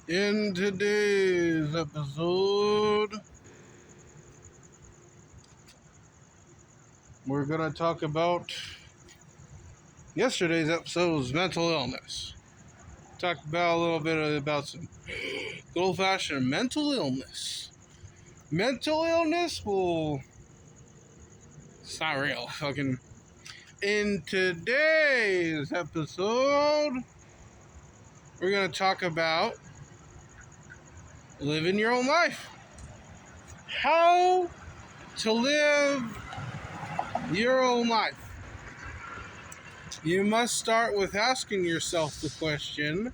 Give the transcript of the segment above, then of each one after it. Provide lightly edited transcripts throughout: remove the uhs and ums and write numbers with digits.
In today's episode, we're going to talk about yesterday's episode was mental illness. Talked about a little bit about some good old fashioned mental illness. Mental illness? Well, it's not real. Fucking. In today's episode, we're going to talk about living your own life. How to live your own life. You must start with asking yourself the question,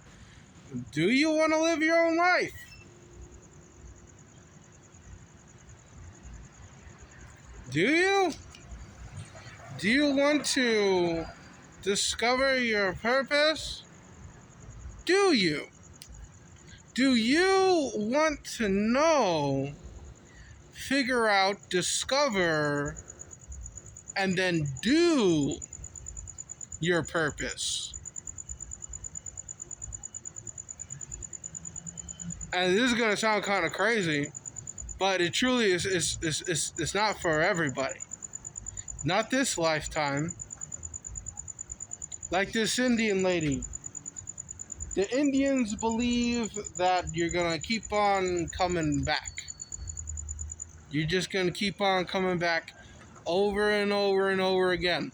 do you want to live your own life? Do you? Do you want to discover your purpose? Do you? Do you want to know, figure out, discover, and then do your purpose? And this is going to sound kind of crazy, but it truly is. It's not for everybody. Not this lifetime. Like this Indian lady. The Indians believe that you're going to keep on coming back. You're just going to keep on coming back over and over and over again.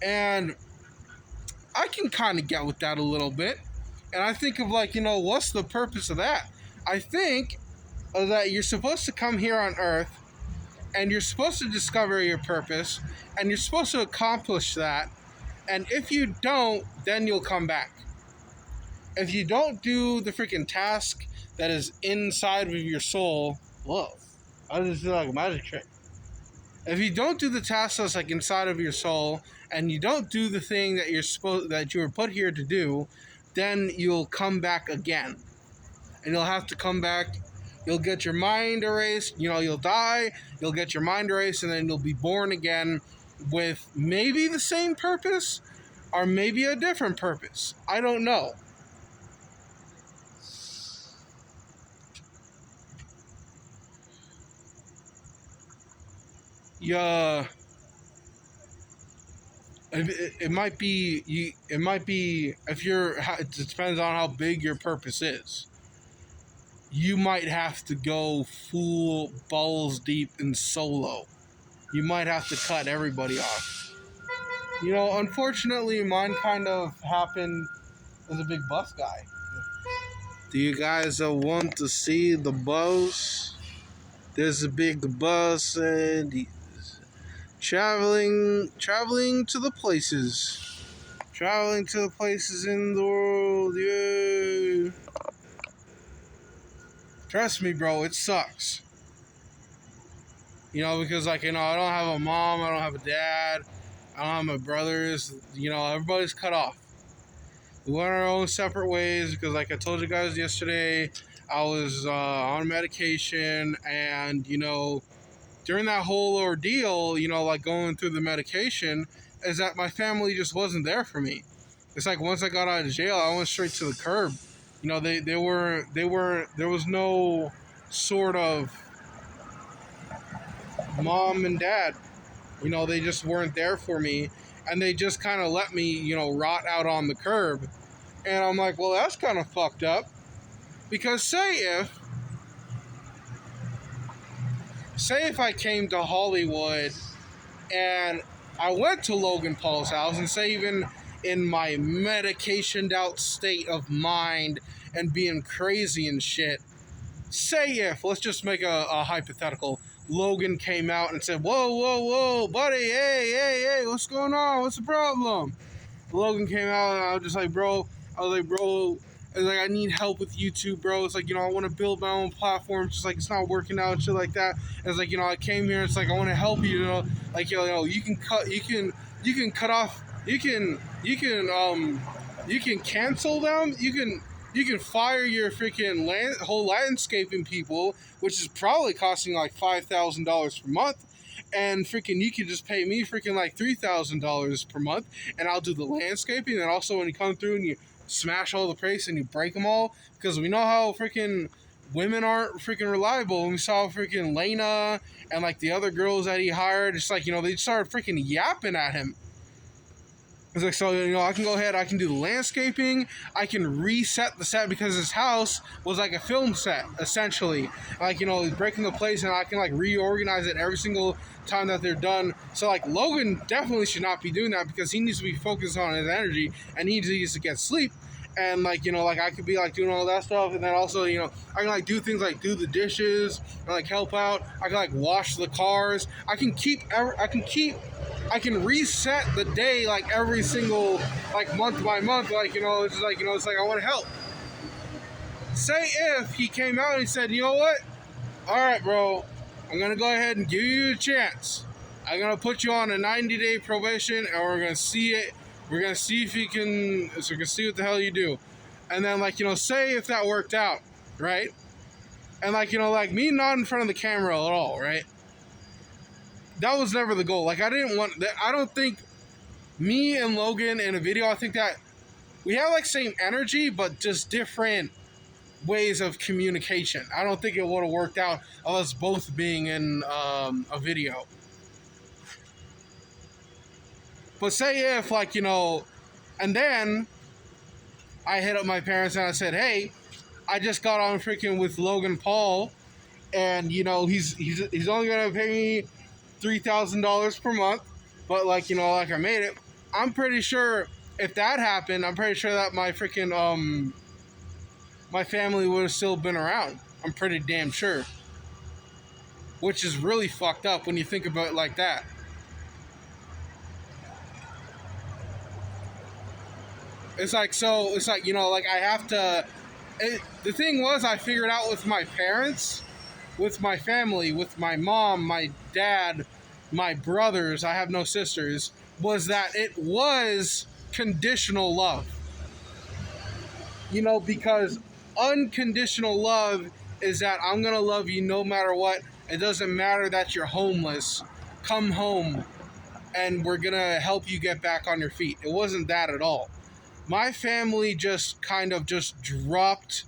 And I can kind of get with that a little bit. And I think of what's the purpose of that? I think that you're supposed to come here on Earth and you're supposed to discover your purpose and you're supposed to accomplish that. And if you don't, then you'll come back. If you don't do the freaking task that is inside of your soul, whoa, I just feel like a magic trick. If you don't do the task that's like inside of your soul, and you don't do the thing that you were put here to do, then you'll come back again. And you'll have to come back. You'll get your mind erased. You'll die. You'll get your mind erased, and then you'll be born again with maybe the same purpose or maybe a different purpose. I don't know. Yeah. It might be if it depends on how big your purpose is. You might have to go full balls deep in solo. You might have to cut everybody off. Unfortunately, mine kind of happened as a big bus guy. Do you guys want to see the bus? There's a big bus and he's traveling to the places. Traveling to the places in the world, yeah. Trust me, bro, it sucks. Because I don't have a mom, I don't have a dad, I don't have my brothers. Everybody's cut off. We went our own separate ways because, like I told you guys yesterday, I was on medication, and during that whole ordeal, going through the medication, is that my family just wasn't there for me. It's like once I got out of jail, I went straight to the curb. There was no sort of mom and dad. They just weren't there for me, and they just kind of let me, rot out on the curb. And I'm like, well, that's kind of fucked up. Because say if I came to Hollywood and I went to Logan Paul's house, and say even in my medicationed out state of mind and being crazy and shit, say if, let's just make a hypothetical, Logan came out and said, whoa, buddy, hey, what's going on? What's the problem? Logan came out and I was just like, bro, it's like, I need help with YouTube, bro. It's like, I want to build my own platform. It's just like, it's not working out and shit like that. And it's like, I came here. It's like, I want to help you, like, you can cut off, you can cancel them. You can fire your freaking whole landscaping people, which is probably costing like $5,000 per month. And freaking, you can just pay me freaking like $3,000 per month, and I'll do the landscaping. And also, when you come through and you smash all the plates and you break them all, because we know how freaking women aren't freaking reliable. And we saw freaking Lena and like the other girls that he hired. It's like, they started freaking yapping at him. It's like, so, I can go ahead, I can do the landscaping, I can reset the set, because his house was like a film set, essentially. Like, he's breaking the place, and I can, like, reorganize it every single time that they're done. So, like, Logan definitely should not be doing that, because he needs to be focused on his energy, and he needs to get sleep. And, like, like, I could be, like, doing all that stuff, and then also, I can, like, do things like do the dishes, and, like, help out. I can, like, wash the cars. I can reset the day, like, every single, like, month by month. Like, it's just like, it's like I want to help. Say if he came out and he said, you know what? All right, bro, I'm going to go ahead and give you a chance. I'm going to put you on a 90-day probation, and we're going to see it. We're going to see if you can, so we can see what the hell you do. And then, like, say if that worked out, right? And, like, like, me not in front of the camera at all, right? That was never the goal. Like, I don't think me and Logan in a video, I think that we have, like, same energy, but just different ways of communication. I don't think it would have worked out of us both being in a video. But say if, like, and then I hit up my parents and I said, hey, I just got on freaking with Logan Paul, and, he's only going to pay me $3,000 per month, but, like, like, I made it. I'm pretty sure if that happened, I'm pretty sure that my freaking, my family would have still been around. I'm pretty damn sure. Which is really fucked up when you think about it like that. It's like, like, I have to... the thing was, I figured out with my parents, with my family, with my mom, my dad, my brothers, I have no sisters, was that it was conditional love. Because unconditional love is that I'm going to love you no matter what. It doesn't matter that you're homeless. Come home, and we're going to help you get back on your feet. It wasn't that at all. My family just kind of just dropped.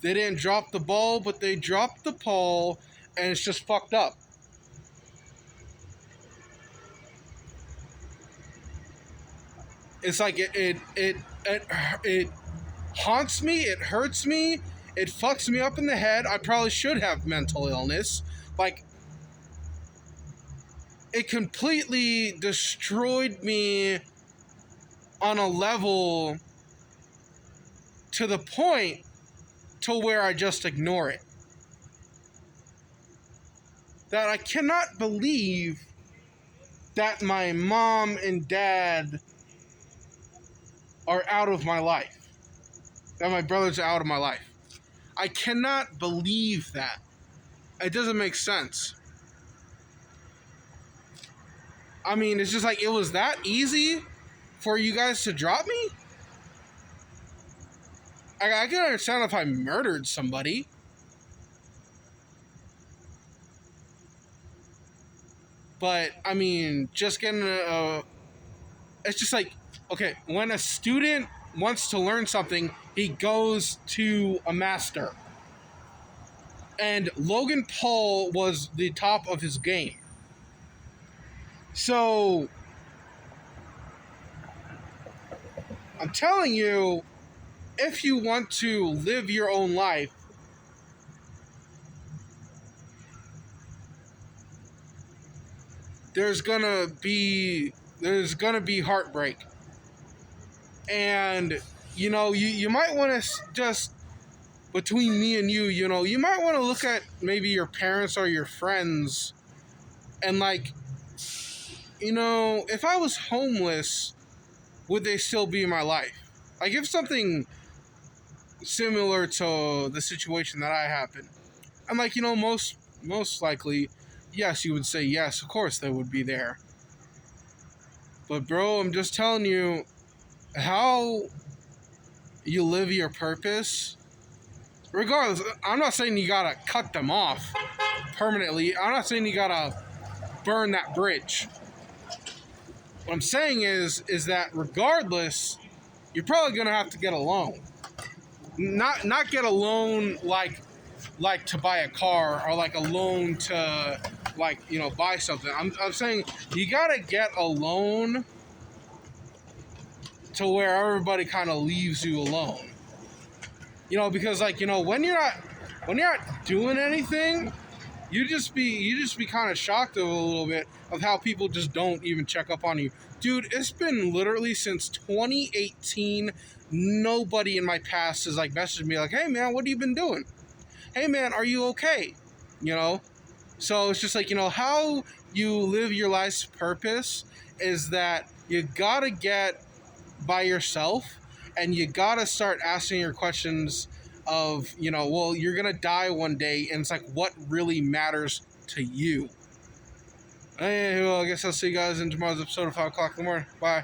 They didn't drop the ball, but they dropped the ball, and it's just fucked up. It's like it haunts me, it hurts me, it fucks me up in the head. I probably should have mental illness. Like, it completely destroyed me on a level to the point to where I just ignore it. That I cannot believe that my mom and dad are out of my life. That my brothers are out of my life. I cannot believe that. It doesn't make sense. I mean, it's just like, it was that easy for you guys to drop me? I can understand if I murdered somebody. But, I mean, just getting it's just like, okay, when a student wants to learn something, he goes to a master. And Logan Paul was the top of his game. So, I'm telling you, if you want to live your own life, there's gonna be heartbreak. And, you might want to just, between me and you, you might want to look at maybe your parents or your friends and, like, if I was homeless, would they still be in my life? Like, if something similar to the situation that I happened, I'm like, most likely, yes, you would say yes, of course they would be there. But, bro, I'm just telling you, how you live your purpose, regardless, I'm not saying you gotta cut them off permanently. I'm not saying you gotta burn that bridge. What I'm saying is that regardless, you're probably gonna have to get a loan. Not get a loan like to buy a car, or like a loan to like, you know, buy something. I'm saying you gotta get a loan to where everybody kind of leaves you alone. You know, because like, you know, when you're not doing anything, you just be kind of shocked a little bit of how people just don't even check up on you. Dude, it's been literally since 2018, nobody in my past has like messaged me like, hey man, what have you been doing? Hey man, are you okay? You know? So it's just like, you know, how you live your life's purpose is that you gotta get by yourself, and you gotta start asking your questions of, you know, well, you're gonna die one day, and it's like, what really matters to you? Hey, well, I guess I'll see you guys in tomorrow's episode of 5 o'clock in the morning. Bye.